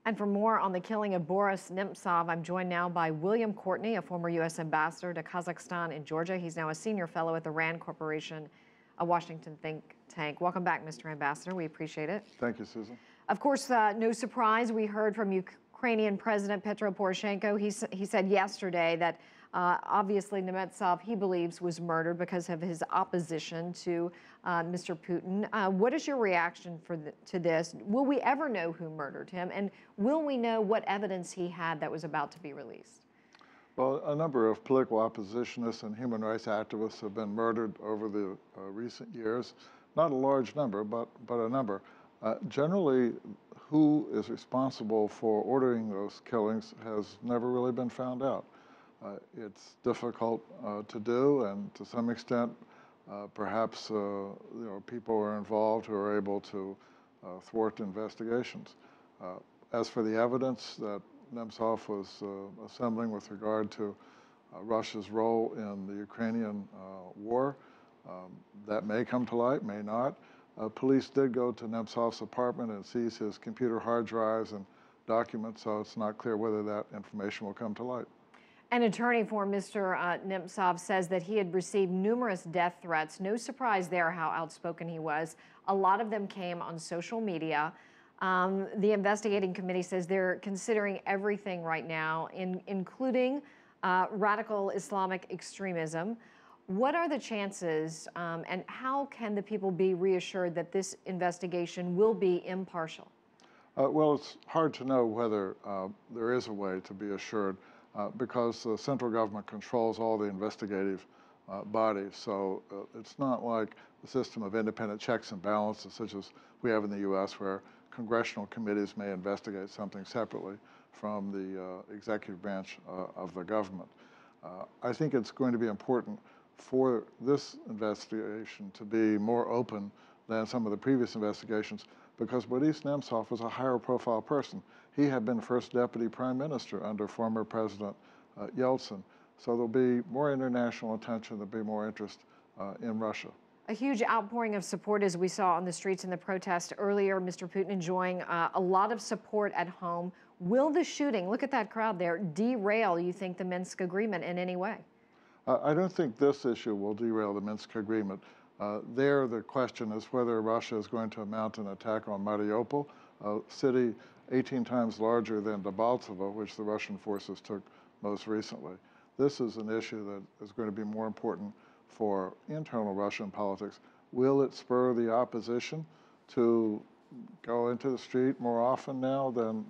And for more on the killing of Boris Nemtsov, I'm joined now by William Courtney, a former U.S. ambassador to Kazakhstan and Georgia. He's now a senior fellow at the RAND Corporation, a Washington think tank. Welcome back, Mr. Ambassador. We appreciate it. Thank you, Susan. Of course, no surprise, we heard from Ukrainian President Petro Poroshenko. He said yesterday that obviously Nemtsov, he believes, was murdered because of his opposition to Mr. Putin. What is your reaction to this? Will we ever know who murdered him? And will we know what evidence he had that was about to be released? Well, a number of political oppositionists and human rights activists have been murdered over the recent years. Not a large number, but a number. Generally, who is responsible for ordering those killings has never really been found out. It's difficult to do, and to some extent, perhaps people are involved who are able to thwart investigations. As for the evidence that Nemtsov was assembling with regard to Russia's role in the Ukrainian war, that may come to light, may not. Police did go to Nemtsov's apartment and seize his computer hard drives and documents, so it's not clear whether that information will come to light. An attorney for Mr. Nemtsov says that he had received numerous death threats. No surprise there how outspoken he was. A lot of them came on social media. The investigating committee says they're considering everything right now, including radical Islamic extremism. What are the chances, and how can the people be reassured that this investigation will be impartial? Well, it's hard to know whether there is a way to be assured because the central government controls all the investigative bodies. So it's not like the system of independent checks and balances such as we have in the U.S., where congressional committees may investigate something separately from the executive branch of the government. I think it's going to be important for this investigation to be more open than some of the previous investigations, because Boris Nemtsov was a higher profile person. He had been first deputy prime minister under former President Yeltsin. So there'll be more international attention, there'll be more interest in Russia. A huge outpouring of support, as we saw on the streets in the protest earlier. Mr. Putin enjoying a lot of support at home. Will the shooting, look at that crowd there, derail, you think, the Minsk agreement in any way? I don't think this issue will derail the Minsk agreement. There, the question is whether Russia is going to mount an attack on Mariupol, a city 18 times larger than Debaltseve, which the Russian forces took most recently. This is an issue that is going to be more important for internal Russian politics. Will it spur the opposition to go into the street more often now than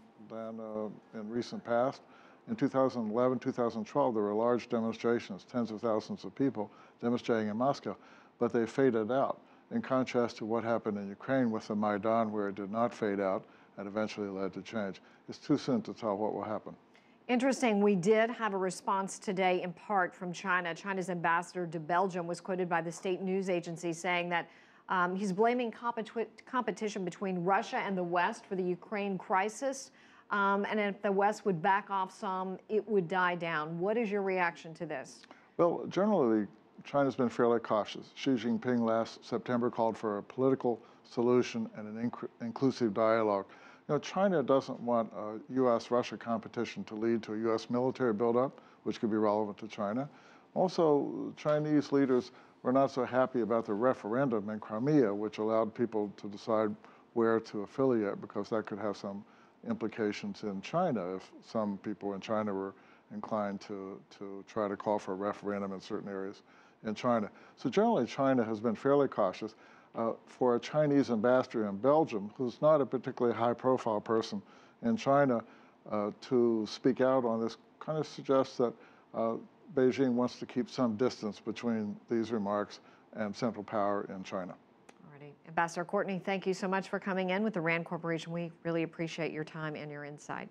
in recent past? In 2011, 2012, there were large demonstrations, tens of thousands of people demonstrating in Moscow, but they faded out, in contrast to what happened in Ukraine with the Maidan, where it did not fade out and eventually led to change. It's too soon to tell what will happen. Interesting. We did have a response today, in part from China. China's ambassador to Belgium was quoted by the state news agency saying that he's blaming competition between Russia and the West for the Ukraine crisis. And if the West would back off some, it would die down. What is your reaction to this? Well, generally, China's been fairly cautious. Xi Jinping last September called for a political solution and an inclusive dialogue. China doesn't want a U.S.-Russia competition to lead to a U.S. military buildup, which could be relevant to China. Also, Chinese leaders were not so happy about the referendum in Crimea, which allowed people to decide where to affiliate, because that could have some implications in China if some people in China were inclined to try to call for a referendum in certain areas in China. So generally, China has been fairly cautious. For a Chinese ambassador in Belgium, who's not a particularly high-profile person in China, to speak out on this kind of suggests that Beijing wants to keep some distance between these remarks and Central Power in China. Alrighty. Ambassador Courtney, thank you so much for coming in with the RAND Corporation. We really appreciate your time and your insight.